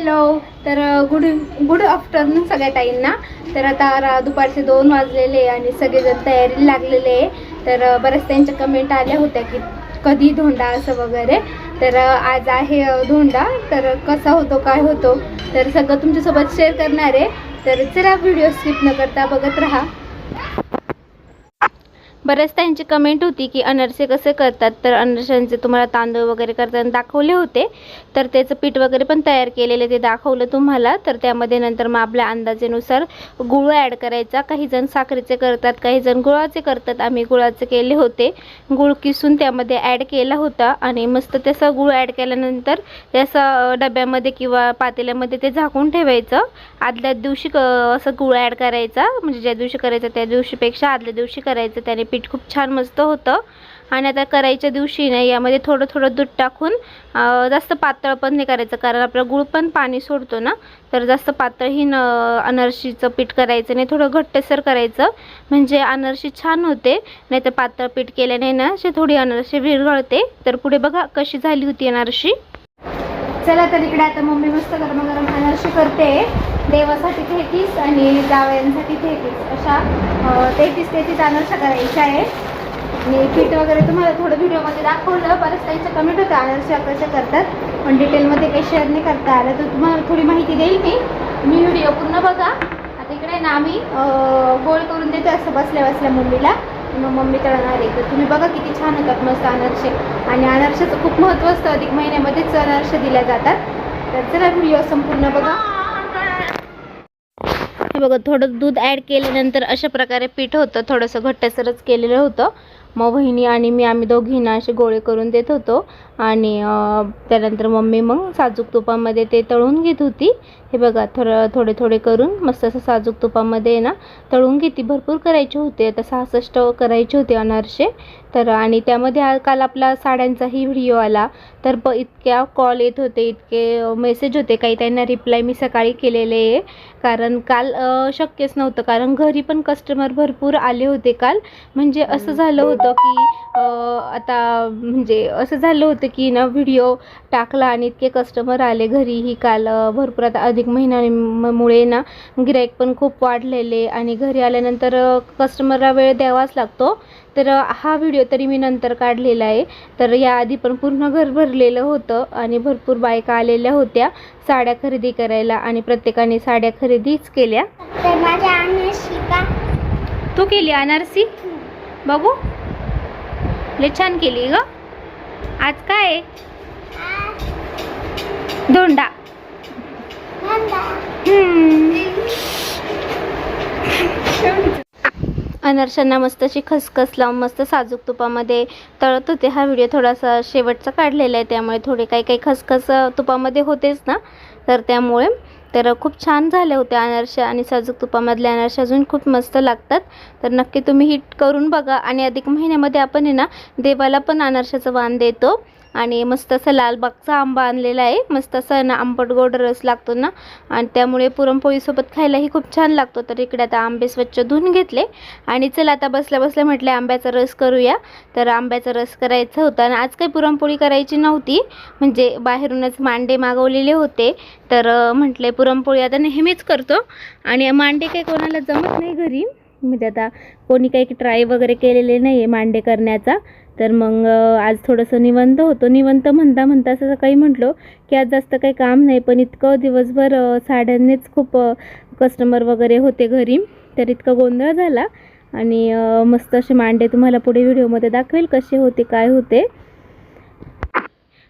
Hello. तर good afternoon सगळ्या ताईंना. तर आता दुपारचे 2 वाजलेले आणि सगळेजण तयारीला लागलेले आहे. तर बऱ्याच त्यांच्या कमेंट आल्या होत्या की कधी धोंडा असं वगैरे. तर आज आहे धोंडा. तर कसा होतो काय होतो तर सगळं तुमच्यासोबत शेअर करणार आहे. तर चला व्हिडिओ स्किप न करता बघत राहा. बरेच त्यांची कमेंट होती की अनारसे कसे करतात. तर अनारशांचे तुम्हाला तांदूळ वगैरे करताना दाखवले होते. तर त्याचं पीठ वगैरे पण तयार केलेले ते दाखवलं तुम्हाला. तर त्यामध्ये नंतर मग आपल्या अंदाजेनुसार गुळ ॲड करायचा. काही जण साखरेचे करतात, काही जण गुळाचे करतात. आम्ही गुळाचे केले होते. गुळ किसून त्यामध्ये ॲड केला होता आणि मस्त त्याचा गुळ ॲड केल्यानंतर त्याचा डब्यामध्ये किंवा पातेल्यामध्ये ते झाकून ठेवायचं. आदल्या दिवशी असं गुळ ॲड करायचा, म्हणजे ज्या दिवशी करायचं त्या दिवशीपेक्षा आदल्या दिवशी करायचं. त्याने पीठ खूप छान मस्त होतं. आणि आता करायच्या दिवशी ना यामध्ये थोडं थोडं दूध टाकून जास्त पातळ पण नाही करायचं, कारण आपला गुळ पण पाणी सोडतो ना. तर जास्त पातळही अनारशीचं पीठ करायचं नाही, थोडं घट्टसर करायचं म्हणजे अनारशी छान होते. नाही तर पातळ पीठ केल्याने ना अशी थोडी अनारशी विरघळते. तर पुढे बघा कशी झाली होती अनारशी. चला तर इकडे आता मम्मी मस्त गरम गरम अनारशी करते. देवासाठी 33 आणि जावयांसाठी 33 अशा 33 अनारशा करायच्या आहे. आणि पीठ वगैरे तुम्हाला थोडं व्हिडिओमध्ये दाखवलं. बरेच त्यांच्या कमेंट होत्या अनारशा कशा करतात, पण डिटेलमध्ये काही शेअर नाही करता आलं. तर तुम्हाला थोडी माहिती देईल मी व्हिडिओ पूर्ण बघा. आता इकडे ना आम्ही गोळ करून देतो असं बसल्या बसल्या मम्मीला. मग मम्मी तळणार आहे. तर तुम्ही बघा किती छान होतात मस्त अनारसे. आणि अनारशाचं खूप महत्त्व असतं. अधिक महिन्यामध्येच अनारसे दिल्या जातात. तर चला व्हिडिओ संपूर्ण बघा. हे बघा थोडं दूध ॲड केल्यानंतर अशा प्रकारे पीठ होतं. थोडंसं घट्टसरच केलेलं होतं. मग वहिनी आणि आम्ही दोघींना असे गोळे करून देत होतो. आणि त्यानंतर मम्मी मग साजूक तुपामध्ये ते तळून घेत होती. हे बघा थोडे थोडे करून मस्त असं साजूक तुपामध्ये ना तळून घेते. भरपूर करायचे होते, आता 66 करायचे होते अनारसे. तर आणि त्यामध्ये काल आपला साड्यांचाही व्हिडिओ आला. तर इतक्या कॉल येत होते, इतके मेसेज होते. काही त्यांना रिप्लाय मी सकाळी केलेले आहे, कारण काल शक्यच नव्हतं. कारण घरी पण कस्टमर भरपूर आले होते काल. म्हणजे असं झालं होतं की आता म्हणजे असं झालं होतं की ना व्हिडिओ टाकला आणि इतके कस्टमर आले घरीही काल. भरपूर आता अधिक महिन्यामुळे ना गिऱ्हाईक पण खूप वाढलेले आणि घरी आल्यानंतर कस्टमरला वेळ द्यावाच लागतो. तर हा व्हिडिओ तरी मी नंतर काढलेला आहे. तर याआधी पण पूर्ण घर भरलेलं होतं आणि भरपूर बायका आलेल्या होत्या साड्या खरेदी करायला. आणि प्रत्येकाने साड्या खरेदीच केल्या. तू केली अनारसी? बघू लय छान केली ग. आज काय धोंडा. अनारशांना मस्त अशी खसखस लावून मस्त साजूक तुपामध्ये तळत होते. हा व्हिडिओ थोडासा शेवटचा काढलेला आहे, त्यामुळे थोडे काही खसखस तुपामध्ये होतेच ना. तर त्यामुळे तर खूप छान झाले होते अनारशा. आणि साजूक तुपामधले अनारशा अजून खूप मस्त लागतात. तर नक्की तुम्ही हिट करून बघा. आणि अधिक महिन्यामध्ये आपण आहे ना देवाला पण अनारशाचं वाण देतो. आणि मस्त असं लालबागचा आंबा आणलेला आहे. मस्त असं ना आंबट गोड रस लागतो ना, आणि त्यामुळे पुरणपोळीसोबत खायलाही खूप छान लागतो. तर इकडे आता आंबे स्वच्छ धुवून घेतले आणि चला आता बसल्या बसल्या म्हटले आंब्याचा रस करूया. तर आंब्याचा रस करायचा होता आणि आज काही पुरणपोळी करायची नव्हती, म्हणजे बाहेरूनच मांडे मागवलेले होते. तर म्हटले पुरणपोळी आता नेहमीच करतो आणि मांडे काही कोणाला जमत नाही घरी, म्हणजे आता कोणी काही ट्राय वगैरे केलेले नाही आहे मांडे करण्याचा. तर मग आज थोडंसं निवांत होतो. निवांत म्हणता असं काही म्हटलो की आज जास्त काही काम नाही, पण इतकं दिवसभर साड्यांनीच खूप कस्टमर वगैरे होते घरी. तर इतका गोंधळ झाला. आणि मस्त असे मांडे तुम्हाला पुढे व्हिडिओमध्ये दाखवेल कसे होते काय होते.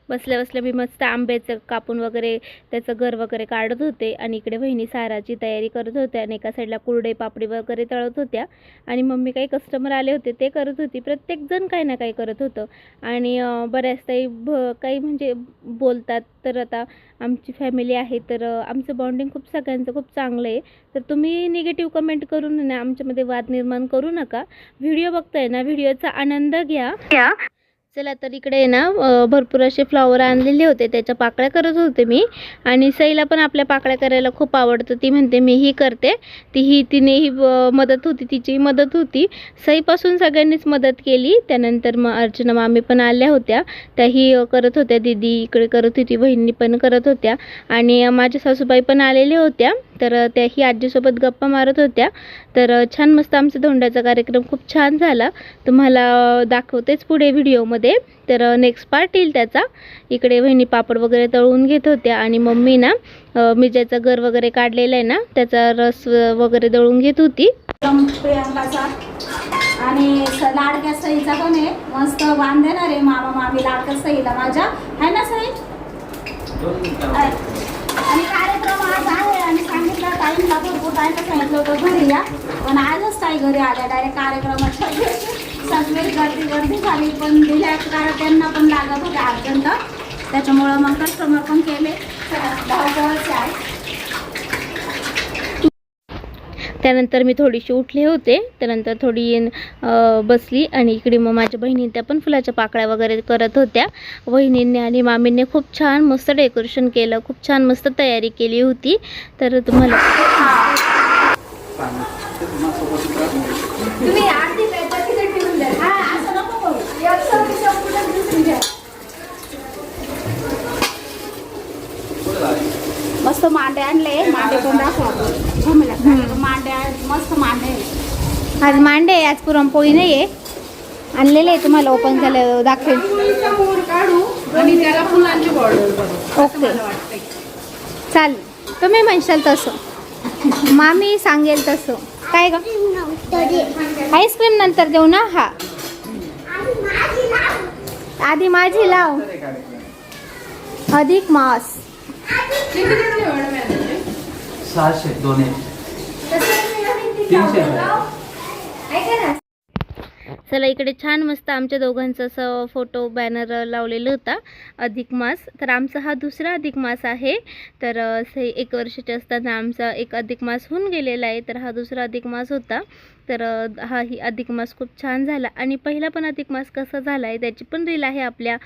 बसल्या बसल्या मी मस्त आंब्याचं कापून वगैरे त्याचं गर वगैरे काढत होते. आणि इकडे वहिनी साराची तयारी करत होत्या आणि एका साईडला कुरडे पापडी वगैरे तळत होत्या. आणि मम्मी काही कस्टमर आले होते ते करत होती. प्रत्येकजण काही ना काही करत होतं. आणि बऱ्याच काही म्हणजे बोलतात. तर आता आमची फॅमिली आहे, तर आमचं बॉन्डिंग खूप सगळ्यांचं खूप चांगलं आहे. तर तुम्ही निगेटिव्ह कमेंट करून ना आमच्यामध्ये वाद निर्माण करू नका. व्हिडिओ बघताय ना, व्हिडिओचा आनंद घ्या. चला तर इकडे ना भरपूर असे फ्लॉवर आणलेले होते, त्याच्या पाकळ्या करत होते मी. आणि सईला पण आपल्या पाकळ्या करायला खूप आवडतं. ती म्हणते मीही करते. तिनेही मदत होती, तिचीही मदत होती. सईपासून सगळ्यांनीच मदत केली. त्यानंतर मग अर्चना मामी पण आल्या होत्या, त्याही करत होत्या. दीदी इकडे करत होती, बहिणी पण करत होत्या. आणि माझ्या सासूबाई पण आलेल्या होत्या, तर त्याही आजीसोबत गप्पा मारत होत्या. तर छान मस्त आमचा धोंड्याचा कार्यक्रम खूप छान झाला. तुम्हाला दाखवतेच पुढे व्हिडिओमध्ये. तर नेक्स्ट पार्ट येईल त्याचा. इकडे वहिनी पापड वगैरे तळून घेत होत्या आणि मम्मी ना मी ज्याचा गर वगैरे काढलेला आहे ना त्याचा रस वगैरे दळून घेत होती. प्रियांकाचा आणि लाडक्या सईचा पण आहे, मस्त वाण देणार आहे मामा मामी लाडक्या सईला माझ्या, आहे ना सई? आणि कार्यक्रम आज आहे आणि सांगितलं टाईमला भरपूर टाईमला सांगितलं होतं घरी या, पण आजच ताई घरी आल्या डायरेक्ट कार्यक्रमात. सगळी गर्दी झाली, पण दिल्या कारण त्यांना पण लागत होते अर्जंट, त्याच्यामुळं मग कस्टमर पण केले. धावपळच आहे. त्यानंतर मी थोडीशी उठले होते, त्यानंतर थोडी बसली आणि इकडे मग माझ्या बहिणी त्या पण फुलाच्या पाकळ्या वगैरे करत होत्या. वहिनींनी आणि मामींनी खूप छान मस्त डेकोरेशन केलं, खूप छान मस्त तयारी केली होती. तर तुम्हाला तुम्ही आरती तिथे ठेवून द्या. हा असं नको करू. मस्त मांडे आणले, मांडे पण दाखवा. मांडे मस्त मांडे. आज मांडे, आज पुरणपोळी नाही आहे, आणलेले आहे. तुम्हाला ओपन झालं दाखवेल. काढू आणि त्याला फुलांची बॉर्डर करू. ओके चालेल, तुम्ही म्हणशाल तसं, मामी सांगेल तसं. काय ग, आईस्क्रीम नंतर देऊ ना? हा आधी माझी लाव. अधिक मास 600 दोन्ही 300. चला इकडे छान मस्त आमच्या दोघांचा असं फोटो बॅनर लावलेला होता. अधिक मास, तर आमचा हा दुसरा अधिक मास आहे. तर 1 वर्षाचे असताना आमचा एक अधिक मास होऊन गेलेला आहे, तर हा दुसरा अधिक मास होता. तर ही अधिक मास खूप छान झाला. आणि पहिला पण अधिक मास कसा झाला आहे त्याची पण रील आहे आपल्या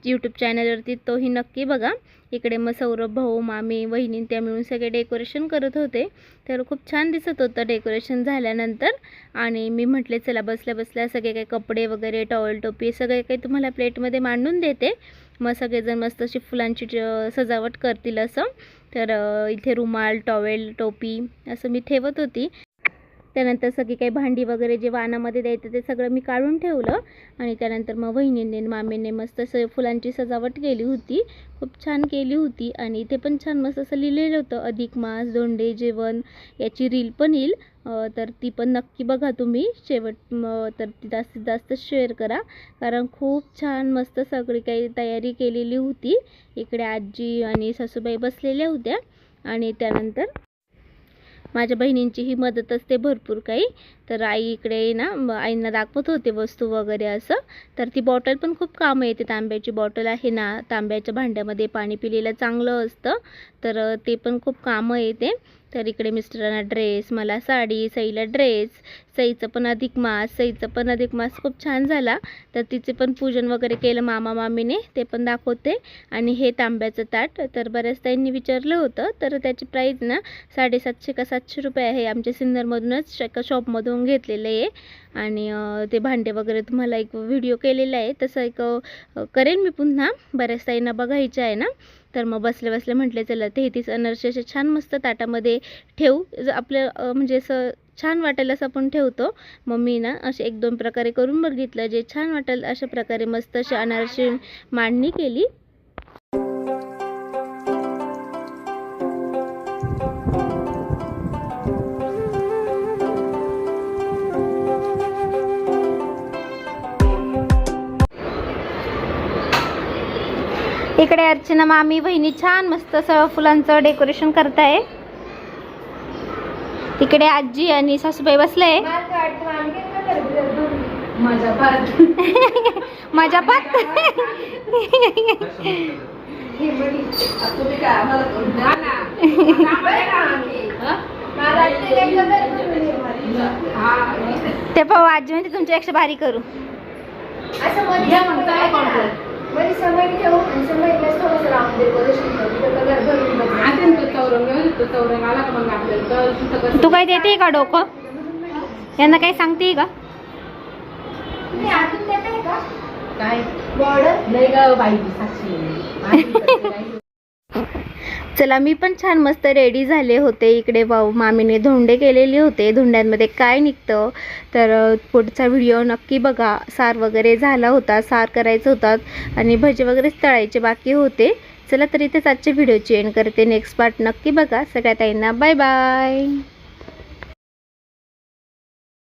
यूट्यूब चॅनलवरती, तोही नक्की बघा. इकडे मग सौरभ भाऊ, मामी, वहिनी त्या मिळून सगळे डेकोरेशन करत होते. तर खूप छान दिसत होतं डेकोरेशन झाल्यानंतर. आणि मी म्हटले चला बसल्या बसल्या सगळे काही कपडे वगैरे, टॉवेल, टोपी सगळे काही तुम्हाला प्लेटमध्ये मांडून देते. मग सगळेजण मस्त अशी फुलांची सजावट करतील असं. तर इथे रुमाल, टॉवेल, टोपी असं मी ठेवत होती. त्यानंतर सगळी काही भांडी वगैरे जे वाणामध्ये द्यायचं ते सगळं मी काढून ठेवलं. आणि त्यानंतर मग वहिनीने मामीने मस्त असं फुलांची सजावट केली होती, खूप छान केली होती. आणि इथे पण छान मस्त असं लिहिलेलं होतं अधिक मास धोंडे जेवण, याची रील पण येईल. तर ती पण नक्की बघा तुम्ही शेवट. तर ती जास्तीत जास्त शेअर करा, कारण खूप छान मस्त सगळी काही तयारी केलेली होती. इकडे आजी आणि सासूबाई बसलेल्या होत्या. आणि त्यानंतर माझ्या बहिणींचीही मदत असते भरपूर काही. तर आई इकडे ना आईंना दाखवत होते वस्तू वगैरे असं. तर ती बॉटल पण खूप कामं येते, तांब्याची बॉटल आहे ना, तांब्याच्या भांड्यामध्ये पाणी पिलेलं चांगलं असतं, तर ते पण खूप कामं येते. तर इकडे मिस्टरांना ड्रेस, मला साडी, सईला ड्रेस, सईचं पण अधिक मास खूप छान झाला. तर तिचे पण पूजन वगैरे केलं मामा मामीने, ते पण दाखवते. आणि हे तांब्याचं ताट, तर बऱ्याच ताईंनी विचारलं होतं, तर त्याची प्राईस ना 750 का 700 रुपये आहे. आमच्या सिन्नरमधूनच एका शॉपमधून घेतलेलं आहे. आणि ते भांडे वगैरे तुम्हाला एक व्हिडिओ केलेला आहे, तसं एक करेन मी पुन्हा, बऱ्याच ताईंना बघायचं आहे ना. तर मग बसल्या बसल्या म्हटले चला 33 अनारसे असे छान मस्त ताटामध्ये ठेवू, आपलं म्हणजे असं छान वाटेल असं आपण ठेवतो. मग मी ना असे 1-2 प्रकारे करून बघितलं, जे छान वाटेल अशा प्रकारे मस्त अशी अनारसे मांडणी केली. इकडे अर्चना मामी बहिणी छान मस्त असं फुलांचं डेकोरेशन करताय. तिकडे आजी आणि सासूबाई बसले. माझ्या पात ते पाहू आजी म्हणते तुमच्यापेक्षा भारी करू. असं मध्ये मध्ये समय ठेवू आणि समईला थोडंसं राऊंड डेकोरेशन करू तर कलर भरून तू काय देते का डोकं यांना काही सांगते का तुम्ही आतून देताय का काय बॉर्डर नाही ग बाई साक्षी चला मी पण छान मस्त रेडी झाले होते. इकडे मामीने धोंडे केलेले होते. धोंड्यांमध्ये काय निघतं तर पुढचा व्हिडिओ नक्की बघा. सार वगैरे झाला होता, सार करायचं होतात आणि भजे वगैरे तळायचे बाकी होते. चला तर इथेच आजच्या व्हिडिओची एंड करते. नेक्स्ट पार्ट नक्की बघा. सगळ्या ताईंना बाय बाय.